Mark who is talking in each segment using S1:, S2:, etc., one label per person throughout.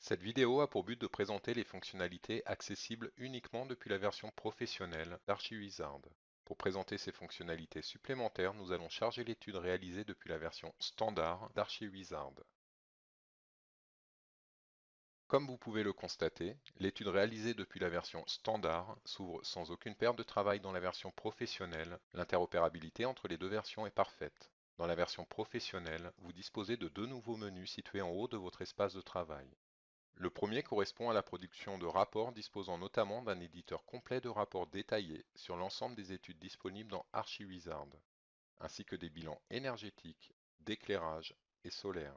S1: Cette vidéo a pour but de présenter les fonctionnalités accessibles uniquement depuis la version professionnelle d'ArchiWizard. Pour présenter ces fonctionnalités supplémentaires, nous allons charger l'étude réalisée depuis la version standard d'ArchiWizard. Comme vous pouvez le constater, l'étude réalisée depuis la version standard s'ouvre sans aucune perte de travail dans la version professionnelle. L'interopérabilité entre les deux versions est parfaite. Dans la version professionnelle, vous disposez de deux nouveaux menus situés en haut de votre espace de travail. Le premier correspond à la production de rapports disposant notamment d'un éditeur complet de rapports détaillés sur l'ensemble des études disponibles dans ArchiWizard, ainsi que des bilans énergétiques, d'éclairage et solaire.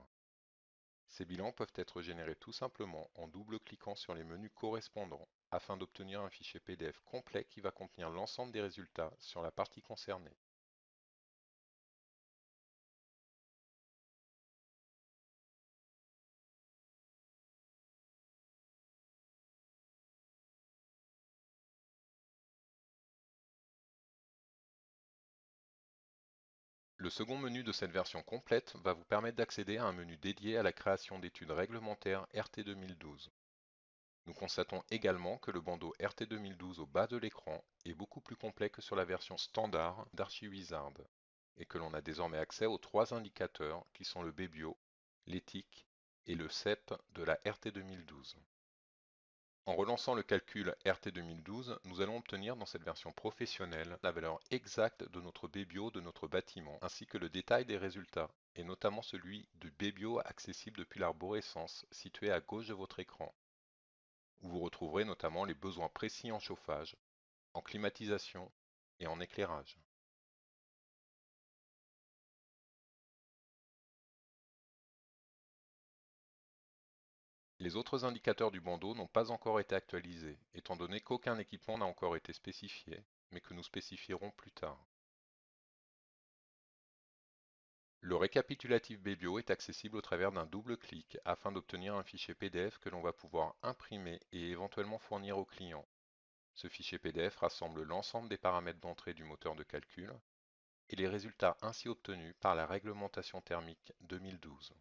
S1: Ces bilans peuvent être générés tout simplement en double-cliquant sur les menus correspondants afin d'obtenir un fichier PDF complet qui va contenir l'ensemble des résultats sur la partie concernée. Le second menu de cette version complète va vous permettre d'accéder à un menu dédié à la création d'études réglementaires RT 2012. Nous constatons également que le bandeau RT 2012 au bas de l'écran est beaucoup plus complet que sur la version standard d'ArchiWizard, et que l'on a désormais accès aux trois indicateurs qui sont le BBIO, l'éthique et le CEP de la RT 2012. En relançant le calcul RT 2012, nous allons obtenir dans cette version professionnelle la valeur exacte de notre BBIO de notre bâtiment, ainsi que le détail des résultats, et notamment celui du BBIO accessible depuis l'arborescence situé à gauche de votre écran, où vous retrouverez notamment les besoins précis en chauffage, en climatisation et en éclairage. Les autres indicateurs du bandeau n'ont pas encore été actualisés, étant donné qu'aucun équipement n'a encore été spécifié, mais que nous spécifierons plus tard. Le récapitulatif BBIO est accessible au travers d'un double clic afin d'obtenir un fichier PDF que l'on va pouvoir imprimer et éventuellement fournir au client. Ce fichier PDF rassemble l'ensemble des paramètres d'entrée du moteur de calcul et les résultats ainsi obtenus par la réglementation thermique 2012.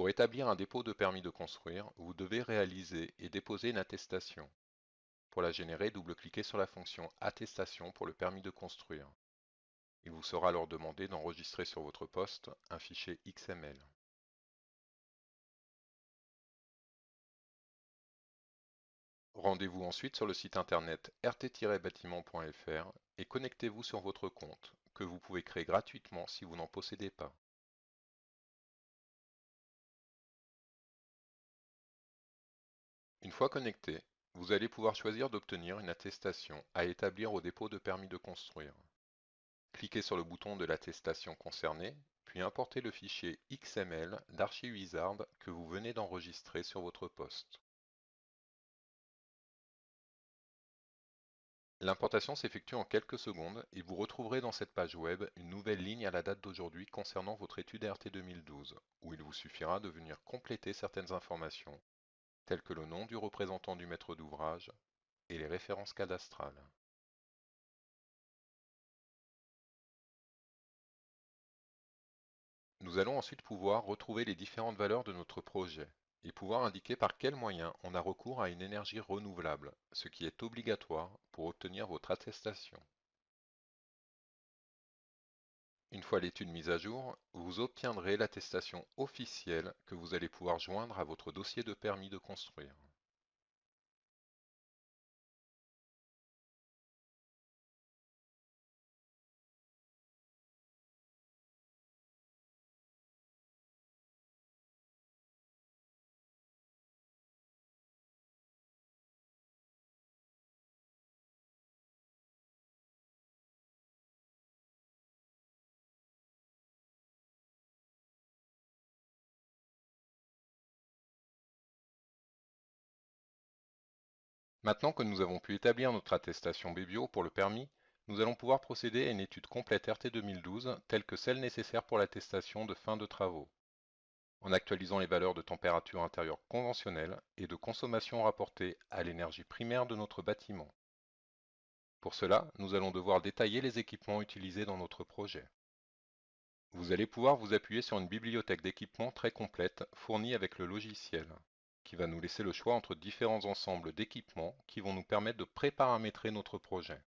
S1: Pour établir un dépôt de permis de construire, vous devez réaliser et déposer une attestation. Pour la générer, double-cliquez sur la fonction Attestation pour le permis de construire. Il vous sera alors demandé d'enregistrer sur votre poste un fichier XML. Rendez-vous ensuite sur le site internet rt-bâtiment.fr et connectez-vous sur votre compte, que vous pouvez créer gratuitement si vous n'en possédez pas. Une fois connecté, vous allez pouvoir choisir d'obtenir une attestation à établir au dépôt de permis de construire. Cliquez sur le bouton de l'attestation concernée, puis importez le fichier XML d'ArchiWizard que vous venez d'enregistrer sur votre poste. L'importation s'effectue en quelques secondes et vous retrouverez dans cette page web une nouvelle ligne à la date d'aujourd'hui concernant votre étude RT 2012, où il vous suffira de venir compléter certaines informations, telles que le nom du représentant du maître d'ouvrage et les références cadastrales. Nous allons ensuite pouvoir retrouver les différentes valeurs de notre projet et pouvoir indiquer par quels moyens on a recours à une énergie renouvelable, ce qui est obligatoire pour obtenir votre attestation. Une fois l'étude mise à jour, vous obtiendrez l'attestation officielle que vous allez pouvoir joindre à votre dossier de permis de construire. Maintenant que nous avons pu établir notre attestation BBIO pour le permis, nous allons pouvoir procéder à une étude complète RT 2012 telle que celle nécessaire pour l'attestation de fin de travaux. en actualisant les valeurs de température intérieure conventionnelle et de consommation rapportées à l'énergie primaire de notre bâtiment. Pour cela, nous allons devoir détailler les équipements utilisés dans notre projet. Vous allez pouvoir vous appuyer sur une bibliothèque d'équipements très complète fournie avec le logiciel, qui va nous laisser le choix entre différents ensembles d'équipements qui vont nous permettre de préparamétrer notre projet.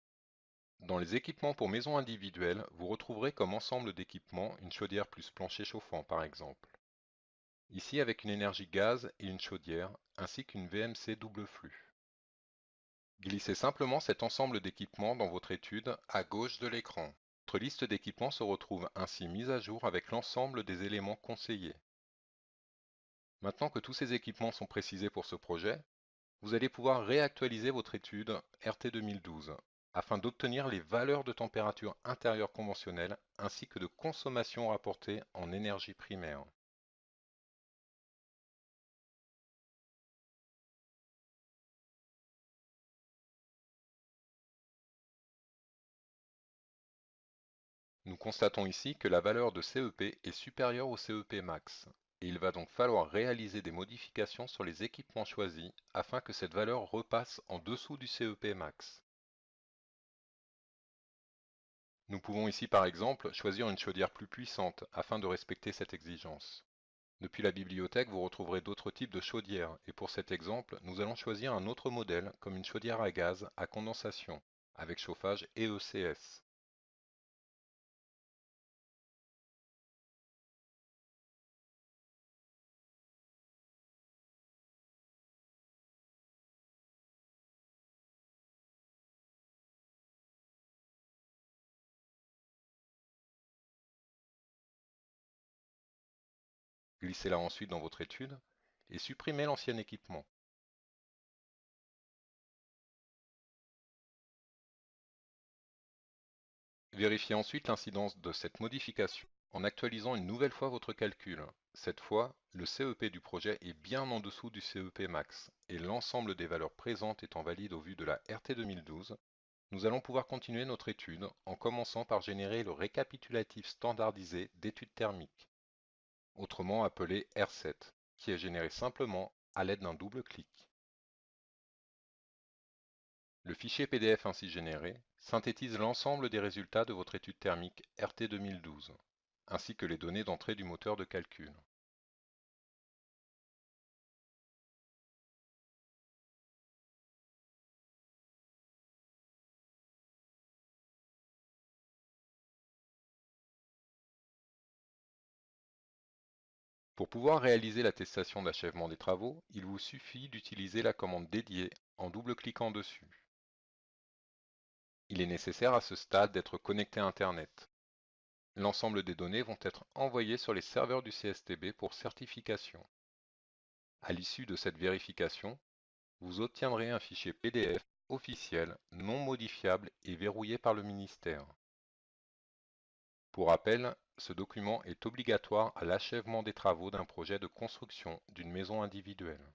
S1: Dans les équipements pour maison individuelle, vous retrouverez comme ensemble d'équipements une chaudière plus plancher chauffant par exemple. Ici avec une énergie gaz et une chaudière, ainsi qu'une VMC double flux. Glissez simplement cet ensemble d'équipements dans votre étude à gauche de l'écran. Votre liste d'équipements se retrouve ainsi mise à jour avec l'ensemble des éléments conseillés. Maintenant que tous ces équipements sont précisés pour ce projet, vous allez pouvoir réactualiser votre étude RT 2012 afin d'obtenir les valeurs de température intérieure conventionnelle ainsi que de consommation rapportée en énergie primaire. Nous constatons ici que la valeur de CEP est supérieure au CEP max, et il va donc falloir réaliser des modifications sur les équipements choisis afin que cette valeur repasse en dessous du CEP max. Nous pouvons ici par exemple choisir une chaudière plus puissante afin de respecter cette exigence. Depuis la bibliothèque, vous retrouverez d'autres types de chaudières, et pour cet exemple, nous allons choisir un autre modèle comme une chaudière à gaz à condensation, avec chauffage EECS. Glissez-la ensuite dans votre étude et supprimez l'ancien équipement. Vérifiez ensuite l'incidence de cette modification en actualisant une nouvelle fois votre calcul. Cette fois, le CEP du projet est bien en dessous du CEP max et l'ensemble des valeurs présentes étant valides au vu de la RT 2012, nous allons pouvoir continuer notre étude en commençant par générer le récapitulatif standardisé d'études thermiques, autrement appelé R7, qui est généré simplement à l'aide d'un double clic. Le fichier PDF ainsi généré synthétise l'ensemble des résultats de votre étude thermique RT 2012, ainsi que les données d'entrée du moteur de calcul. Pour pouvoir réaliser l'attestation d'achèvement des travaux, il vous suffit d'utiliser la commande dédiée en double-cliquant dessus. Il est nécessaire à ce stade d'être connecté à Internet. L'ensemble des données vont être envoyées sur les serveurs du CSTB pour certification. À l'issue de cette vérification, vous obtiendrez un fichier PDF officiel, non modifiable et verrouillé par le ministère. Pour rappel, ce document est obligatoire à l'achèvement des travaux d'un projet de construction d'une maison individuelle.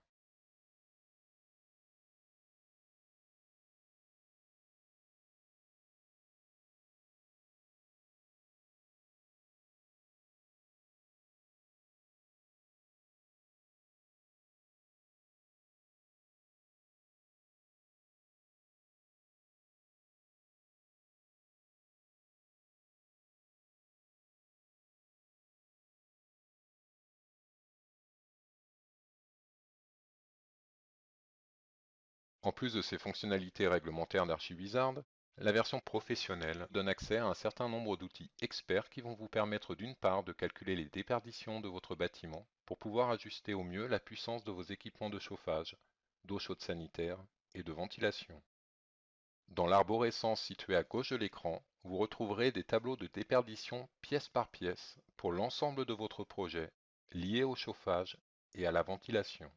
S1: En plus de ces fonctionnalités réglementaires d'Archivizard, la version professionnelle donne accès à un certain nombre d'outils experts qui vont vous permettre d'une part de calculer les déperditions de votre bâtiment pour pouvoir ajuster au mieux la puissance de vos équipements de chauffage, d'eau chaude sanitaire et de ventilation. Dans l'arborescence située à gauche de l'écran, vous retrouverez des tableaux de déperdition pièce par pièce pour l'ensemble de votre projet lié au chauffage et à la ventilation.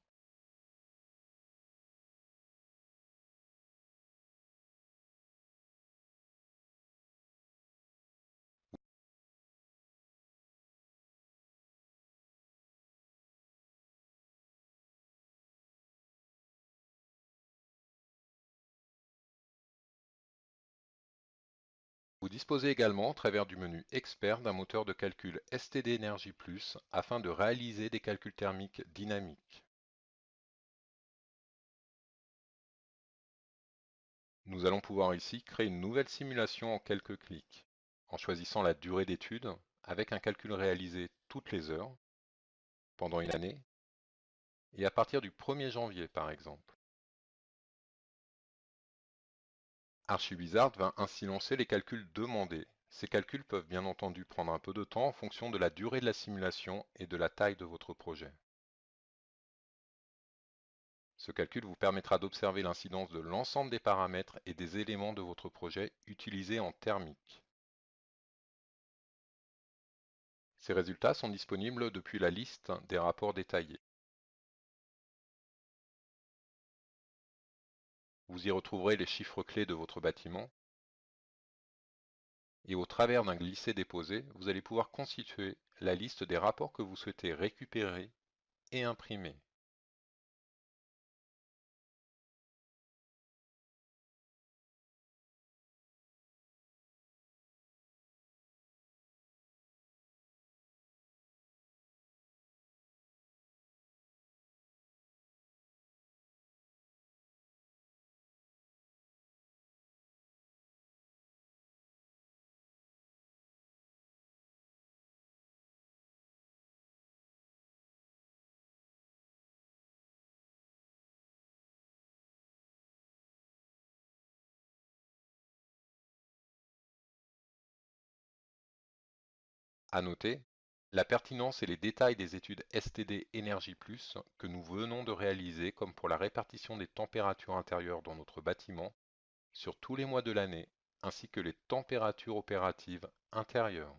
S1: Vous disposez également, au travers du menu Expert, d'un moteur de calcul STD Energy Plus afin de réaliser des calculs thermiques dynamiques. Nous allons pouvoir ici créer une nouvelle simulation en quelques clics, en choisissant la durée d'étude, avec un calcul réalisé toutes les heures, pendant une année, et à partir du 1er janvier par exemple. Archivizard va ainsi lancer les calculs demandés. Ces calculs peuvent bien entendu prendre un peu de temps en fonction de la durée de la simulation et de la taille de votre projet. Ce calcul vous permettra d'observer l'incidence de l'ensemble des paramètres et des éléments de votre projet utilisés en thermique. Ces résultats sont disponibles depuis la liste des rapports détaillés. Vous y retrouverez les chiffres clés de votre bâtiment et au travers d'un glisser-déposer, vous allez pouvoir constituer la liste des rapports que vous souhaitez récupérer et imprimer. À noter, la pertinence et les détails des études STD Energy Plus que nous venons de réaliser, comme pour la répartition des températures intérieures dans notre bâtiment, sur tous les mois de l'année, ainsi que les températures opératives intérieures.